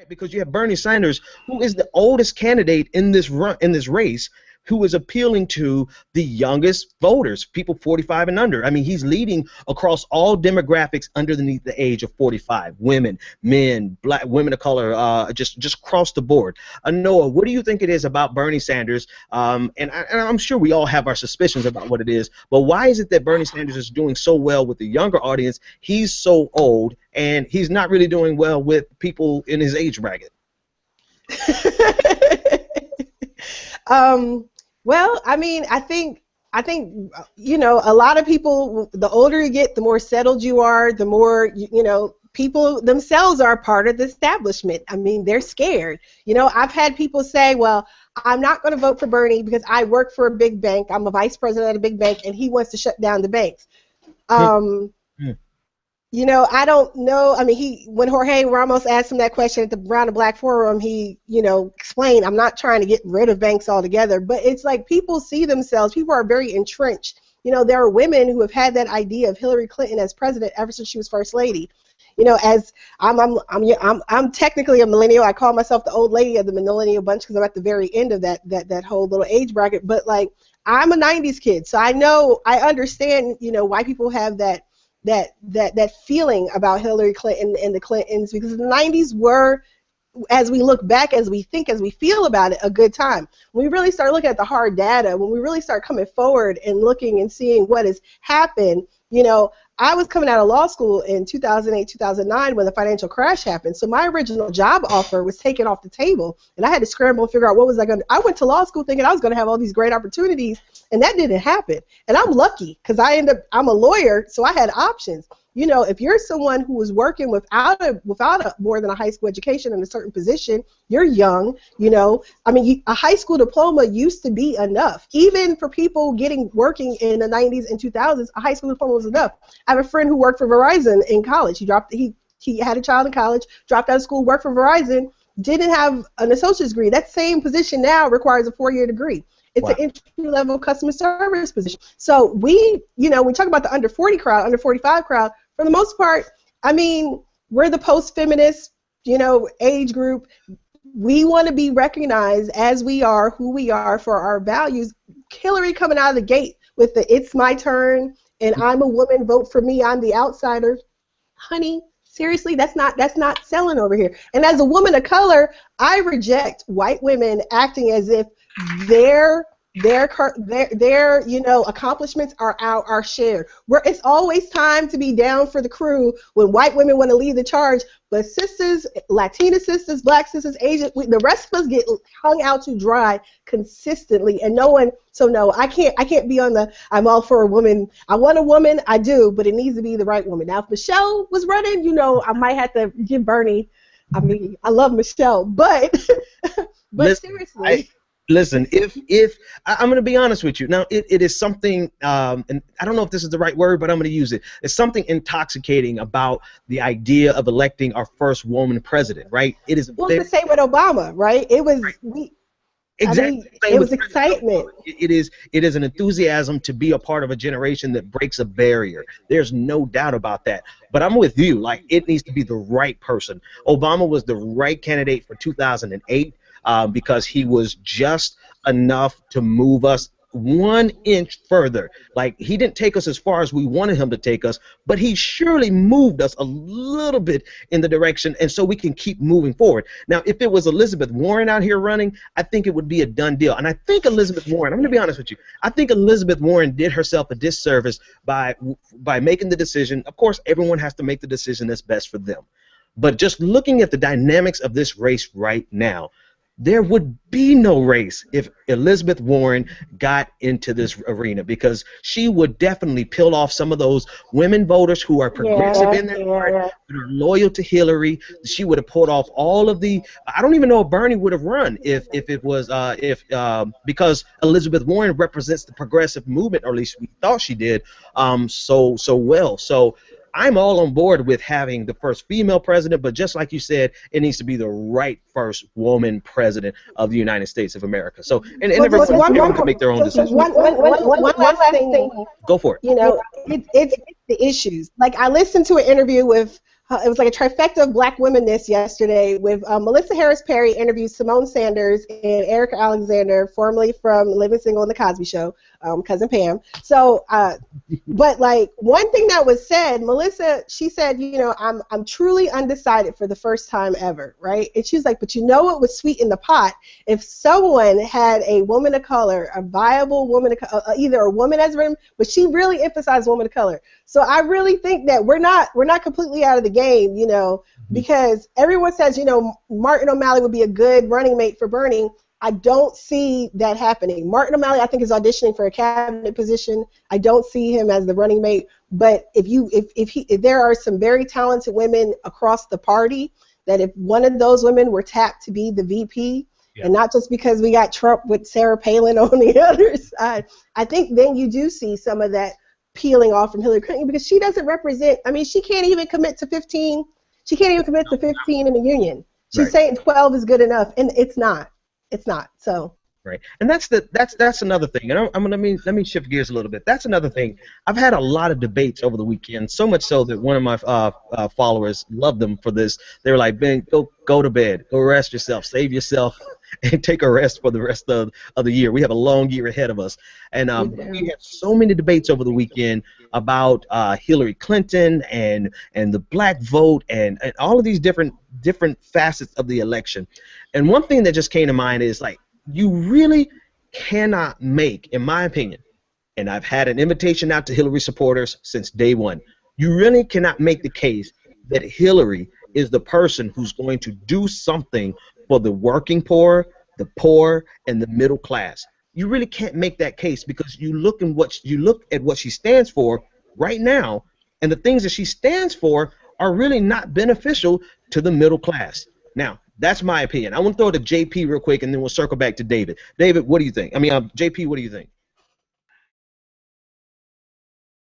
Because you have Bernie Sanders, who is the oldest candidate in this race, who is appealing to the youngest voters, people 45 and under. I mean, he's leading across all demographics underneath the age of 45, women, men, black, women of color, just across the board. Noah, what do you think it is about Bernie Sanders? And I'm sure we all have our suspicions about what it is, but why is it that Bernie Sanders is doing so well with the younger audience? He's so old, and he's not really doing well with people in his age bracket. Well, I mean, I think you know, a lot of people, the older you get, the more settled you are, the more you know, people themselves are part of the establishment. I mean, they're scared. You know, I've had people say, well, I'm not going to vote for Bernie because I work for a big bank. I'm a vice president at a big bank, and he wants to shut down the banks. You know, I don't know. I mean, when Jorge Ramos asked him that question at the Brown and Black Forum, he, you know, explained, I'm not trying to get rid of banks altogether, but it's like people see themselves, people are very entrenched. You know, there are women who have had that idea of Hillary Clinton as president ever since she was first lady. You know, as I'm technically a millennial. I call myself the old lady of the millennial bunch because I'm at the very end of that whole little age bracket. But like, I'm a 90s kid, so I understand, you know, why people have that feeling about Hillary Clinton and the Clintons, because the 90s were, as we look back, as we think, as we feel about it, a good time. When we really start looking at the hard data, when we really start coming forward and looking and seeing what has happened, you know, I was coming out of law school in 2008, 2009 when the financial crash happened. So my original job offer was taken off the table, and I had to scramble and figure out what was I going to. I went to law school thinking I was going to have all these great opportunities, and that didn't happen. And I'm lucky because I'm a lawyer, so I had options. You know, if you're someone who was working without a more than a high school education in a certain position, you're young, you know. I mean, a high school diploma used to be enough. Even for people working in the 90s and 2000s, a high school diploma was enough. I have a friend who worked for Verizon in college. He had a child in college, dropped out of school, worked for Verizon, didn't have an associate's degree. That same position now requires a 4-year degree. It's an entry-level customer service position. So we talk about the under 40 crowd, under 45 crowd, for the most part, I mean, we're the post-feminist, you know, age group. We want to be recognized as we are, who we are, for our values. Hillary coming out of the gate with the "it's my turn" and "I'm a woman, vote for me, I'm the outsider." Honey, seriously, that's not selling over here. And as a woman of color, I reject white women acting as if their accomplishments are shared. It's always time to be down for the crew when white women want to lead the charge, but sisters, Latina sisters, black sisters, Asian, the rest of us get hung out to dry consistently, and no, I can't be on the I'm all for a woman. I want a woman, I do, but it needs to be the right woman. Now, if Michelle was running, you know, I might have to give Bernie. I mean, I love Michelle, but seriously. Listen, if I'm going to be honest with you, now it is something, and I don't know if this is the right word, but I'm going to use it. It's something intoxicating about the idea of electing our first woman president, right? It is. Well, it's the same with Obama, right? It was exactly. It was excitement. It is an enthusiasm to be a part of a generation that breaks a barrier. There's no doubt about that. But I'm with you. Like, it needs to be the right person. Obama was the right candidate for 2008. Because he was just enough to move us 1 inch further. Like, he didn't take us as far as we wanted him to take us, but he surely moved us a little bit in the direction, and so we can keep moving forward. Now, if it was Elizabeth Warren out here running, I think it would be a done deal. And I think Elizabeth Warren, I'm going to be honest with you, I think Elizabeth Warren did herself a disservice by making the decision. Of course, everyone has to make the decision that's best for them. But just looking at the dynamics of this race right now, there would be no race if Elizabeth Warren got into this arena, because she would definitely peel off some of those women voters who are progressive in their heart, who are loyal to Hillary. She would have pulled off all of the. I don't even know if Bernie would have run if it was because Elizabeth Warren represents the progressive movement, or at least we thought she did so well. So I'm all on board with having the first female president, but just like you said, it needs to be the right first woman president of the United States of America. So, and everyone can make their own decision. One last thing. Go for it. You know, it's the issues. Like, I listened to an interview with it was like a trifecta of black womenness yesterday with Melissa Harris Perry interviewed Simone Sanders and Erica Alexander, formerly from Living Single and The Cosby Show, cousin Pam. So, but like one thing that was said, Melissa, she said, you know, I'm truly undecided for the first time ever, right? And she was like, but you know what was sweet in the pot? If someone had a woman of color, a viable woman of color, either a woman as written, but she really emphasized woman of color. So I really think that we're not completely out of the game, you know, because everyone says, you know, Martin O'Malley would be a good running mate for Bernie. I don't see that happening. Martin O'Malley, I think, is auditioning for a cabinet position. I don't see him as the running mate. But if there are some very talented women across the party, that if one of those women were tapped to be the VP, and not just because we got Trump with Sarah Palin on the other side, I think then you do see some of that peeling off from Hillary Clinton, because she doesn't represent. I mean, she can't even commit to 15. She can't even commit to 15 in the union. She's saying 12 is good enough, and it's not. It's not. So. Right, and that's another thing. And let me shift gears a little bit. That's another thing. I've had a lot of debates over the weekend, so much so that one of my followers loved them for this. They were like, "Ben, go to bed, go rest yourself, save yourself, and take a rest for the rest of the year. We have a long year ahead of us." And we had so many debates over the weekend about Hillary Clinton and the black vote and all of these different facets of the election. And one thing that just came to mind is, like, you really cannot make, in my opinion, and I've had an invitation out to Hillary supporters since day one, you really cannot make the case that Hillary is the person who's going to do something for the working poor, and the middle class. You really can't make that case, because you look at what she stands for right now, and the things that she stands for are really not beneficial to the middle class. Now, that's my opinion. I want to throw it to JP real quick, and then we'll circle back to David. David, what do you think? I mean, JP, what do you think?